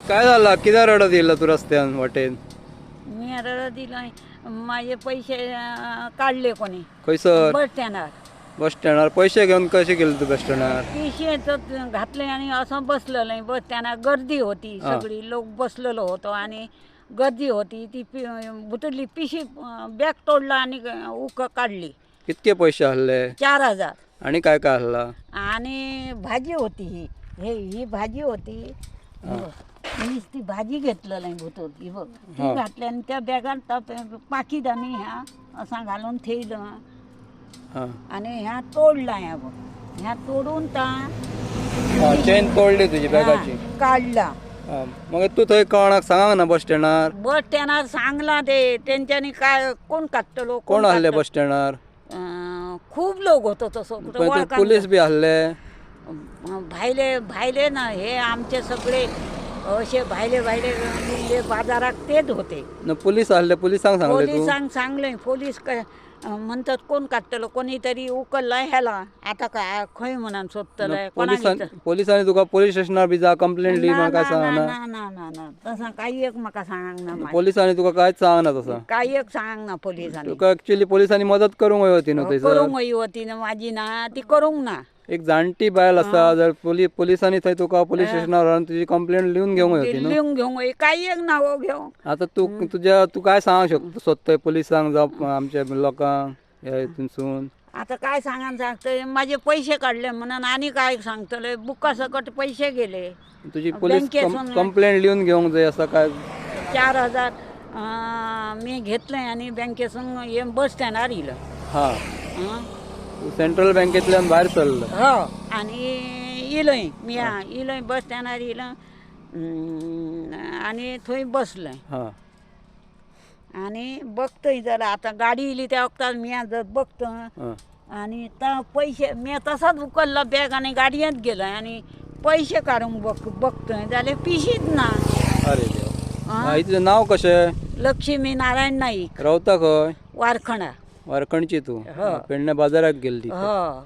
काय झालं किती रडत येईल तू रस्त्यान वाटेन मी रडत दिलं माझे पैसे काढले कोणी खंयसर बस स्टँडार बस स्टँडार पैसे घेऊन कसे गेले तू बस स्टँडार पिशे घातले आणि असं बसलेलं बस स्टँडार गर्दी होती सगळी लोक बसलेलो होतो आणि गर्दी होती ती बुटली पिशी बॅग तोडला आणि उक काढली. कितके पैसे हल्ले 4,000 आणि काय काय हल्ला आणि भाजी होती ही भाजी होती मी ती भाजी घेतलेलं आहे भुतूर ही बघ ती घातली आणि त्या बॅगात पाकिट आणि ह्या असा घालून ठेवलं आणि ह्या तोडला ह्या बघ ह्या तोडून चेन तोडली तुझी बॅगाची काढला. मग तू थंय कोणाक सांगांग ना बस स्टँडार बस स्टँडार सांगला ते त्यांच्यानी काय कोण काढतलो कोण हल्ले बस स्टँडार खूप लोक होतो तसं पोलीस बी हल्ले भायले ना हे आमचे सगळे असे भायले बाजारात तेच होते. पोलीस हल्ले पोलिसांक सांगले तू पोलिसांक सांगले पोलीस काय म्हणतात कोण काढतलो कोणीतरी उकललाय ह्याला आता काय खंय म्हणून शोधतलंय पोलिसांनी तुका पोलीस स्टेशनार बी जा कंप्लेंट दी मला काय सांगना ना तसा काही एक म्हाका सांग ना पोलिसांनी तुका कांयच सांगना तसं काही एक सांग ना पोलिसांनी तुका ऍक्च्युअली पोलिसांनी मदत करूंक होती न्हू थंयसर करूंक हवी होती ना माझी ना ती करूंक ना. एक जाणटी बायल आसा जर पोलिसांनी थंय तुका पोलीस स्टेशनार व्हरून तुजी कंप्लेंट लिहून घेवंक होती न्हू लिहून घेवंक हवी काही एक नाव घेऊ. आता तू काय सांगू शकतो सोदतोय पोलिसांक जावं आमच्या लोकांक ह्या हितूनसून आता काय सांगतोय माझे पैसे काढले म्हणून आणि काय सांगतले बुका सकट पैसे गेले तुझी पोलीस कंप्लेंट लिहून घेवंक जाय असं काय 4,000 मी घेतलंय आणि बँकेसून हे बस स्टँडार येलं. हा सेंट्रल बँकेतल्यान भायर सरलो हो आणि इलय मी इलय बस स्टँडार येलं आणि थंय बसलंय हा आणि बघतोय जरा आता गाडी येयली त्या वक्तार मी जर बघतो आणि पैसे मी तसाच उकलला बॅग आणि गाडयेंत गेलोय आणि पैसे काढून बघतोय जाल्यार पिशीत ना. अरे देवा तुझं नाव कशें लक्ष्मी नारायण नाईक रावता खंय वारखणा वारकणची तू पेडण्या बाजाराक गेल्ली हो